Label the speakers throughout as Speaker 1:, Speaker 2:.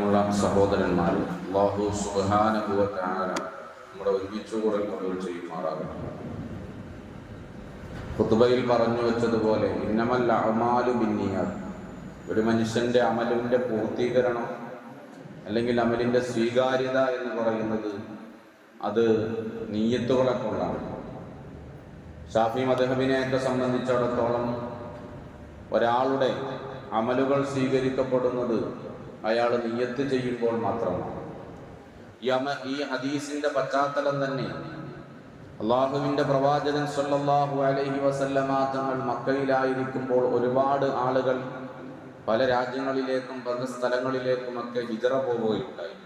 Speaker 1: ഉള്ള സഹോദരന്മാർ, അല്ലാഹു സുബ്ഹാനഹു വ തആല നമ്മുടെ ഒരുമിച്ചുകൂടൽ കബൂൽ ചെയ്യുമാറാകട്ടെ. ഖുതുബയിൽ പറഞ്ഞു വെച്ചതുപോലെ ഇന്നമൽ അഅ്മാലു ബിന്നിയാത്ത്, ഒരു മനുഷ്യൻ്റെ അമലിൻ്റെ പൂർത്തീകരണം അല്ലെങ്കിൽ അമലിൻ്റെ സ്വീകാര്യത എന്ന് പറയുന്നത് അത് നിയ്യത്തുകളെ കൊണ്ടാണ്. ഷാഫി മദ്ഹബിനെയൊക്കെ സംബന്ധിച്ചിടത്തോളം ഒരാളുടെ അമലുകൾ സ്വീകരിക്കപ്പെടുന്നത് അയാൾ നിയ്യത്ത് ചെയ്യുമ്പോൾ മാത്രമാണ്. ഈ ഹദീസിന്റെ പശ്ചാത്തലം തന്നെ അള്ളാഹുവിൻ്റെ പ്രവാചകൻ സ്വല്ലല്ലാഹു അലൈഹി വസല്ലമ തങ്ങൾ മക്കയിലായിരിക്കുമ്പോൾ ഒരുപാട് ആളുകൾ പല രാജ്യങ്ങളിലേക്കും പല സ്ഥലങ്ങളിലേക്കുമൊക്കെ ഹിജ്റ പോവുകയുണ്ടായി.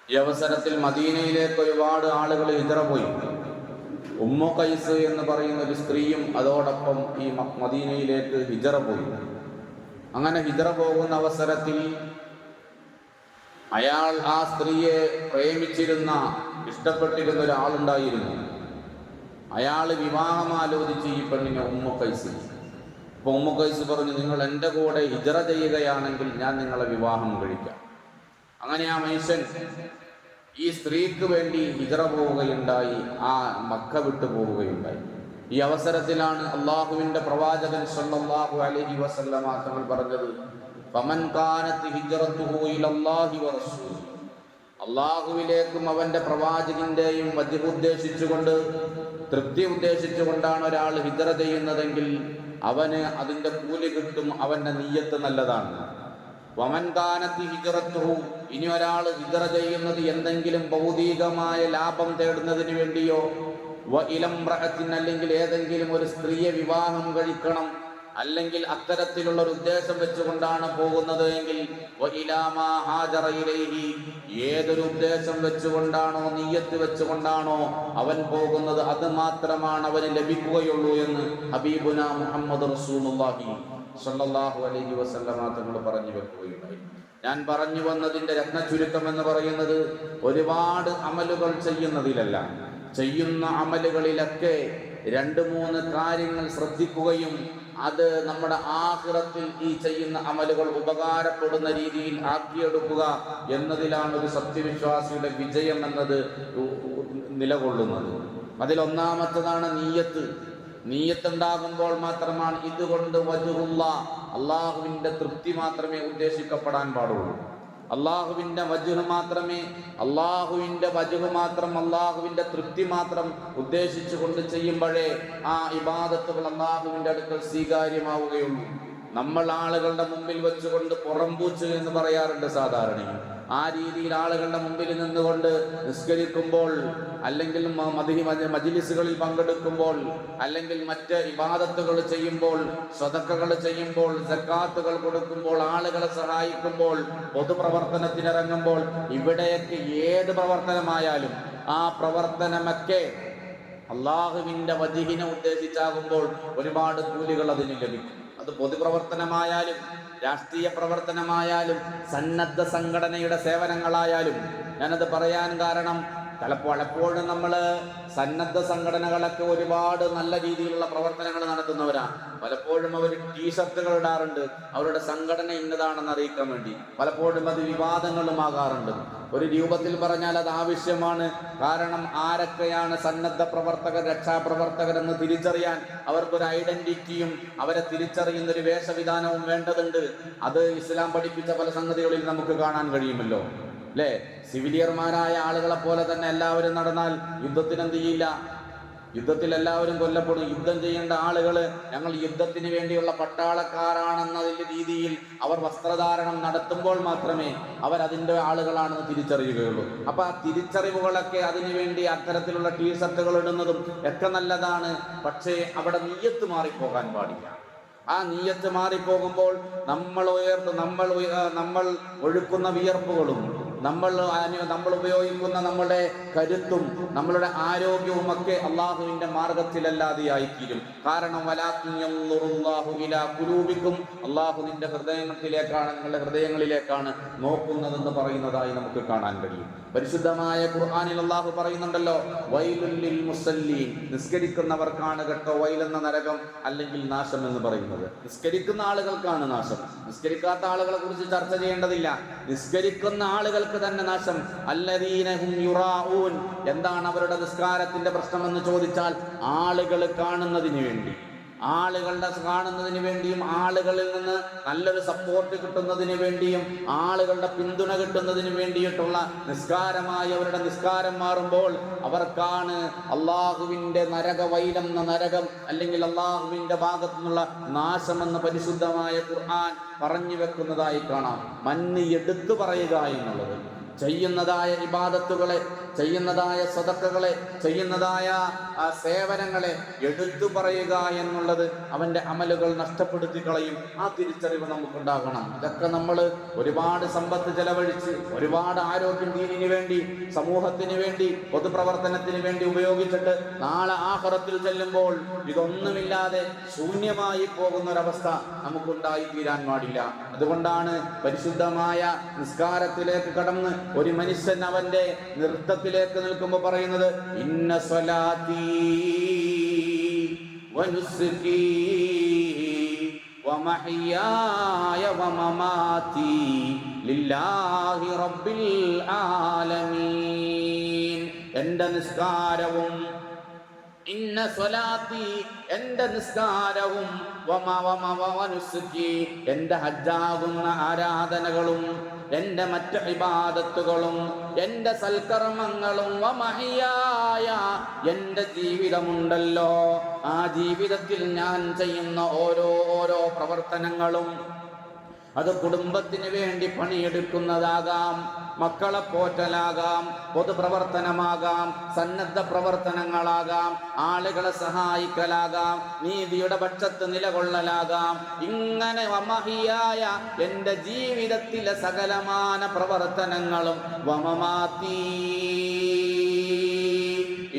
Speaker 1: ഈ അവസരത്തിൽ മദീനയിലേക്ക് ഒരുപാട് ആളുകൾ ഹിജ്റ പോയി. ഉമ്മു ഖൈസ് എന്ന് പറയുന്ന ഒരു സ്ത്രീയും അതോടൊപ്പം ഈ മദീനയിലേക്ക് ഹിജ്റ പോയി. അങ്ങനെ ഹിജ്റ പോകുന്ന അവസരത്തിൽ അയാൾ ആ സ്ത്രീയെ പ്രേമിച്ചിരുന്ന ഇഷ്ടപ്പെട്ടിരുന്ന ഒരാളുണ്ടായിരുന്നു. അയാൾ വിവാഹം ആലോചിച്ച് ഈ പെണ്ണിനെ ഉമ്മു ഖൈസ്. അപ്പോൾ ഉമ്മു ഖൈസ് പറഞ്ഞു, നിങ്ങൾ എൻ്റെ കൂടെ ഹിജ്റ ചെയ്യുകയാണെങ്കിൽ ഞാൻ നിങ്ങളെ വിവാഹം കഴിക്കാം. അങ്ങനെ ആ മനുഷ്യൻ ഈ സ്ത്രീക്ക് വേണ്ടി ഹിജ്റ പോവുകയുണ്ടായി, ആ മക്ക വിട്ടു പോവുകയുണ്ടായി. ഈ അവസരത്തിലാണ് അള്ളാഹുവിൻ്റെ പ്രവാചകൻ സ്വല്ലല്ലാഹു അലൈഹി വസല്ലമ തങ്ങൾ പറഞ്ഞത്, ഫമൻ കാനത് ഹിജ്റതുഹു ഇലല്ലാഹി വറസൂലിഹി, അള്ളാഹുവിലേക്കും അവൻ്റെ പ്രവാചകന്റെയും വജ്ഹ് ഉദ്ദേശിച്ചുകൊണ്ട്, തൃപ്തി ഉദ്ദേശിച്ചുകൊണ്ടാണ് ഒരാൾ ഹിജ്റ ചെയ്യുന്നതെങ്കിൽ അവന് അതിൻ്റെ കൂലി കിട്ടും, അവൻ്റെ നിയ്യത്ത് നല്ലതാണ്. വമൻ കാനത് ഹിജ്റതുഹു, ഇനി ഒരാൾ ഹിജ്റ ചെയ്യുന്നത് എന്തെങ്കിലും ഭൗതികമായ ലാഭം തേടുന്നതിന് വേണ്ടിയോ, വഇലംറഅത്തിൻ, അല്ലെങ്കിൽ ഏതെങ്കിലും ഒരു സ്ത്രീയെ വിവാഹം കഴിക്കണം, അല്ലെങ്കിൽ അത്തരത്തിലുള്ള ഒരു ഉദ്ദേശം വെച്ചുകൊണ്ടാണ് പോകുന്നത് എങ്കിൽ വഇലാമാ ഹാജറ ഇലൈഹി, ഏതൊരു ഉദ്ദേശം വെച്ചുകൊണ്ടാണോ നിയ്യത്ത് വെച്ചുകൊണ്ടാണോ അവൻ പോകുന്നത് അത് മാത്രമാണ് അവന് ലഭിക്കുകയുള്ളൂ എന്ന് ഹബീബുന മുഹമ്മദ് റസൂലുള്ളാഹി സ്വല്ലല്ലാഹു അലൈഹി വസല്ലമ തങ്ങൾ പറഞ്ഞു വെക്കുകയുണ്ടായി. ഞാൻ പറഞ്ഞു വന്നതിൻ്റെ രത്നചുരുക്കം എന്ന് പറയുന്നത് ഒരുപാട് അമലുകൾ ചെയ്യുന്നതിലല്ല, ചെയ്യുന്ന അമലുകളിലൊക്കെ 2-3 കാര്യങ്ങൾ ശ്രദ്ധിക്കുകയും അത് നമ്മുടെ ആഖിറത്തിൽ ഈ ചെയ്യുന്ന അമലുകൾ ഉപകാരപ്പെടുന്ന രീതിയിൽ ആക്കിയെടുക്കുക എന്നതിലാണ് ഒരു സത്യവിശ്വാസിയുടെ വിജയം എന്നത് നിലകൊള്ളുന്നത്. അതിലൊന്നാമത്തതാണ് നീയത്ത്. നീയത്തുണ്ടാകുമ്പോൾ മാത്രമാണ് ഇതുകൊണ്ട് വജ്ഹുല്ലാഹ്, അള്ളാഹുവിൻ്റെ തൃപ്തി മാത്രമേ ഉദ്ദേശിക്കപ്പെടാൻ പാടുള്ളൂ. അള്ളാഹുവിൻ്റെ വജ്ഹ് മാത്രമേ, അള്ളാഹുവിൻ്റെ വജ്ഹ് മാത്രം, അള്ളാഹുവിൻ്റെ തൃപ്തി മാത്രം ഉദ്ദേശിച്ചു കൊണ്ട് ചെയ്യുമ്പോഴേ ആ ഇബാദത്തുകൾ അള്ളാഹുവിൻ്റെ അടുക്കൽ സ്വീകാര്യമാവുകയുള്ളൂ. നമ്മൾ ആളുകളുടെ മുമ്പിൽ വെച്ചുകൊണ്ട് പുറംപൂച്ച് എന്ന് പറയാറുണ്ട് സാധാരണ. ആ രീതിയിൽ ആളുകളുടെ മുമ്പിൽ നിന്നുകൊണ്ട് നിസ്കരിക്കുമ്പോൾ, അല്ലെങ്കിൽ മജ്ലിസുകളിൽ പങ്കെടുക്കുമ്പോൾ, അല്ലെങ്കിൽ മറ്റ് ഇബാദത്തുകൾ ചെയ്യുമ്പോൾ, സ്വതക്കകൾ ചെയ്യുമ്പോൾ, സക്കാത്തുകൾ കൊടുക്കുമ്പോൾ, ആളുകളെ സഹായിക്കുമ്പോൾ, പൊതുപ്രവർത്തനത്തിനിറങ്ങുമ്പോൾ, ഇവിടെയൊക്കെ ഏത് പ്രവർത്തനമായാലും ആ പ്രവർത്തനമൊക്കെ അള്ളാഹുവിൻ്റെ വജ്ഹിനെ ഉദ്ദേശിച്ചാകുമ്പോൾ ഒരുപാട് കൂലികൾ അതിന് ലഭിക്കും. അത് പൊതുപ്രവർത്തനമായാലും രാഷ്ട്രീയ പ്രവർത്തനമായാലും സന്നദ്ധ സംഘടനയുടെ സേവനങ്ങളായാലും. ഞാനത് പറയാൻ കാരണം പലപ്പോഴും നമ്മൾ സന്നദ്ധ സംഘടനകളൊക്കെ ഒരുപാട് നല്ല രീതിയിലുള്ള പ്രവർത്തനങ്ങൾ നടത്തുന്നവരാണ്. പലപ്പോഴും അവർ ടീഷർട്ടുകൾ ഇടാറുണ്ട് അവരുടെ സംഘടന ഇന്നതാണെന്ന് അറിയിക്കാൻ വേണ്ടി. പലപ്പോഴും അത് വിവാദങ്ങളുമാകാറുണ്ട്. ഒരു രൂപത്തിൽ പറഞ്ഞാൽ അത് ആവശ്യമാണ്. കാരണം ആരൊക്കെയാണ് സന്നദ്ധ പ്രവർത്തകർ, രക്ഷാപ്രവർത്തകരെന്ന് തിരിച്ചറിയാൻ അവർക്കൊരു ഐഡന്റിറ്റിയും അവരെ തിരിച്ചറിയുന്നൊരു വേഷവിധാനവും വേണ്ടതുണ്ട്. അത് ഇസ്ലാം പഠിപ്പിച്ച പല സംഗതികളിൽ നമുക്ക് കാണാൻ കഴിയുമല്ലോ, അല്ലേ? സിവിലിയർമാരായ ആളുകളെ പോലെ തന്നെ എല്ലാവരും നടന്നാൽ യുദ്ധത്തിനെന്ത് ചെയ്യില്ല, യുദ്ധത്തിൽ എല്ലാവരും കൊല്ലപ്പെടും. യുദ്ധം ചെയ്യേണ്ട ആളുകൾ ഞങ്ങൾ യുദ്ധത്തിന് വേണ്ടിയുള്ള പട്ടാളക്കാരാണെന്ന രീതിയിൽ അവർ വസ്ത്രധാരണം നടത്തുമ്പോൾ മാത്രമേ അവരതിൻ്റെ ആളുകളാണെന്ന് തിരിച്ചറിയുകയുള്ളൂ. അപ്പം ആ തിരിച്ചറിവുകളൊക്കെ അതിനുവേണ്ടി അത്തരത്തിലുള്ള ടീഷർട്ടുകൾ ഇടുന്നതും ഒക്കെ നല്ലതാണ്. പക്ഷേ അവിടെ നിയ്യത്ത് മാറിപ്പോകാൻ പാടില്ല. ആ നിയ്യത്ത് മാറിപ്പോകുമ്പോൾ നമ്മൾ ഒഴുക്കുന്ന വിയർപ്പുകളും നമ്മൾ ഉപയോഗിക്കുന്ന നമ്മുടെ കരുത്തും നമ്മളുടെ ആരോഗ്യവും ഒക്കെ അള്ളാഹുവിന്റെ മാർഗത്തിലല്ലാതെയായിത്തീരും. കാരണം അള്ളാഹു നിന്റെ ഹൃദയത്തിലേക്കാണ്, നിങ്ങളുടെ ഹൃദയങ്ങളിലേക്കാണ് നോക്കുന്നതെന്ന് പറയുന്നതായി നമുക്ക് കാണാൻ കഴിയും. പരിശുദ്ധമായ ഖുർആനിൽ അള്ളാഹു പറയുന്നുണ്ടല്ലോ, വൈലുൽ ലിൽ മുസല്ലീൻ, നിസ്കരിക്കുന്നവർക്കാണ് കേട്ടോ വൈലെന്ന നരകം അല്ലെങ്കിൽ നാശം എന്ന് പറയുന്നത്. നിസ്കരിക്കുന്ന ആളുകൾക്കാണ് നാശം, നിസ്കരിക്കാത്ത ആളുകളെ കുറിച്ച് ചർച്ച ചെയ്യേണ്ടതില്ല. നിസ്കരിക്കുന്ന ആളുകൾക്ക് തന്നെ നാശം. അല്ലദീന ഹും യുറാഊൻ, എന്താണ് അവരുടെ നിസ്കാരത്തിന്റെ പ്രശ്നമെന്ന് ചോദിച്ചാൽ ആളുകൾ കാണുന്നതിന് വേണ്ടി, വേണ്ടിയും ആളുകളിൽ നിന്ന് നല്ലൊരു സപ്പോർട്ട് കിട്ടുന്നതിന് വേണ്ടിയും ആളുകളുടെ പിന്തുണ കിട്ടുന്നതിന് വേണ്ടിയിട്ടുള്ള നിസ്കാരമായി അവരുടെ നിസ്കാരം മാറുമ്പോൾ അവർക്കാണ് അള്ളാഹുവിന്റെ നരകവൈലെന്ന നരകം അല്ലെങ്കിൽ അള്ളാഹുവിന്റെ ഭാഗത്തു നിന്നുള്ള നാശമെന്ന് പരിശുദ്ധമായ ഖുർആൻ പറഞ്ഞു വെക്കുന്നതായി കാണാം. മന്ന് എടുത്തു പറയുക എന്നുള്ളത്, ചെയ്യുന്നതായ ഇബാദത്തുകളെ, ചെയ്യുന്നതായ സദഖകളെ, ചെയ്യുന്നതായ സേവനങ്ങളെ എടുത്തു പറയുക എന്നുള്ളത് അവന്റെ അമലുകൾ നഷ്ടപ്പെടുത്തി കളയും. ആ തിരിച്ചറിവ് നമുക്കുണ്ടാകണം. ഇതൊക്കെ നമ്മൾ ഒരുപാട് സമ്പത്ത് ചെലവഴിച്ച്, ഒരുപാട് ആരോഗ്യം ദീനിന് വേണ്ടി, സമൂഹത്തിന് വേണ്ടി, പൊതുപ്രവർത്തനത്തിന് വേണ്ടി ഉപയോഗിച്ചിട്ട് നാളെ ആഖിറത്തിൽ ചെല്ലുമ്പോൾ ഇതൊന്നുമില്ലാതെ ശൂന്യമായി പോകുന്നൊരവസ്ഥ നമുക്കുണ്ടായി തീരാൻ പാടില്ല. അതുകൊണ്ടാണ് പരിശുദ്ധമായ നിസ്കാരത്തിലേക്ക് കടന്ന് ഒരു മനുഷ്യൻ അവന്റെ നൃത്തത്തിലേക്ക് നിൽക്കുമ്പോൾ പറയുന്നത്, ഇന്ന സ്വലാത്തി വനുസ്കി വമഹ്യായ വമമാതി ലില്ലാഹി റബ്ബിൽ ആലമീൻ. എൻ്റെ നിസ്കാരവും, ഇന്ന സ്വലാത്തി, എൻ്റെ നിസ്കാരവും, വനുസ്കി, എൻ്റെ ഹജ്ജാകുന്ന ആരാധനകളും, എൻ്റെ മറ്റ് ഇബാദത്തുകളും, എൻ്റെ സൽക്കർമ്മങ്ങളും, വമഹ്യായ, എൻ്റെ ജീവിതമുണ്ടല്ലോ, ആ ജീവിതത്തിൽ ഞാൻ ചെയ്യുന്ന ഓരോ പ്രവർത്തനങ്ങളും, അത് കുടുംബത്തിന് വേണ്ടി പണിയെടുക്കുന്നതാകാം, മക്കളെ പോറ്റലാകാം, പൊതുപ്രവർത്തനമാകാം, സന്നദ്ധ പ്രവർത്തനങ്ങളാകാം, ആളുകളെ സഹായിക്കലാകാം, നീതിയുടെ പക്ഷത്ത് നിലകൊള്ളലാകാം. ഇങ്ങനെ വമഹിയായ, എൻ്റെ ജീവിതത്തിലെ സകലമാന പ്രവർത്തനങ്ങളും, വമമാതി,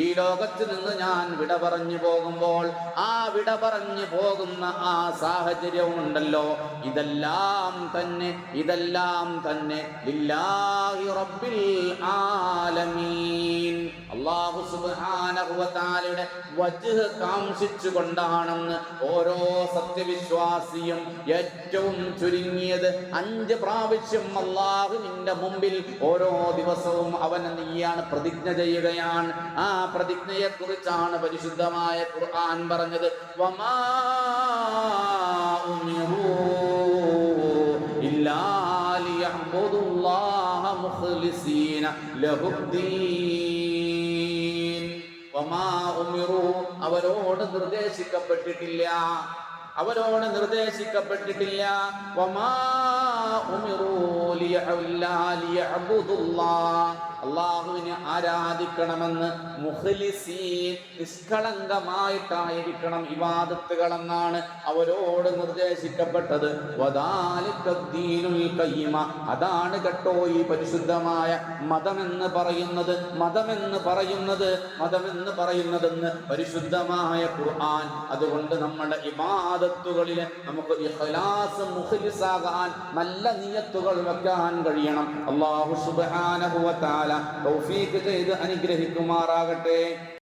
Speaker 1: ഈ ലോകത്ത് നിന്ന് ഞാൻ വിട പറഞ്ഞു പോകുമ്പോൾ ആ വിട പറഞ്ഞു പോകുന്ന ആ സാഹചര്യമുണ്ടല്ലോ, ഇതെല്ലാം തന്നെ ലില്ലാഹി റബ്ബിൽ ആലമീൻ, അല്ലാഹു സുബ്ഹാനഹു വ തആലയുടെ വജ്ഹ് കാംക്ഷിച്ചുകൊണ്ടാണെന്ന് ഓരോ സത്യവിശ്വാസിയും ഏറ്റവും ചുരുങ്ങിയത് 5 പ്രാവശ്യം അല്ലാഹുവിന്റെ മുമ്പിൽ ഓരോ ദിവസവും അവന് നീയാണ് പ്രതിജ്ഞ ചെയ്യുകയാണ്. ആ പ്രതിജ്ഞയെ കുറിച്ചാണ് പരിശുദ്ധമായ ഖുർആൻ പറഞ്ഞത്, വമാ ഉമിറൂ ഇല്ലാ ലിയഅ്ബുദുല്ലാഹ മുഖ്ലിസീന ലഹുദ്ദീൻ. വമാ ഉമിറൂ, അവരോട് നിർദ്ദേശിക്കപ്പെട്ടിട്ടില്ല, വമാ ഉമിറൂ ലിയഅ്ബുദുല്ലാഹ, അല്ലാഹുവിനെ ആരാധിക്കണമെന്ന്, മുഖ്ലിസീൻ, നിഷ്കളങ്കമായിട്ടായിരിക്കണം ഇബാദത്തുകളെന്നാണ് അവരോട് നിർദ്ദേശിക്കപ്പെട്ടത്. വദാലിക ദീനുൽ ഖയ്യിമ, അതാണ് കേട്ടോ ഈ പരിശുദ്ധമായ മതമെന്ന് പറയുന്നതെന്ന് പരിശുദ്ധമായ ഖുർആൻ. അതുകൊണ്ട് നമ്മുടെ ഇബാദത്തുകളിൽ നമുക്ക് ഇഖ്ലാസ്, മുഖ്ലിസാകാൻ, നല്ല നിയത്തുകൾ വെക്കാൻ കഴിയണം. അല്ലാഹു സുബ്ഹാനഹു വ തആല തൗഫീഖ് ചെയ്ത് അനുഗ്രഹിക്കുമാറാകട്ടെ.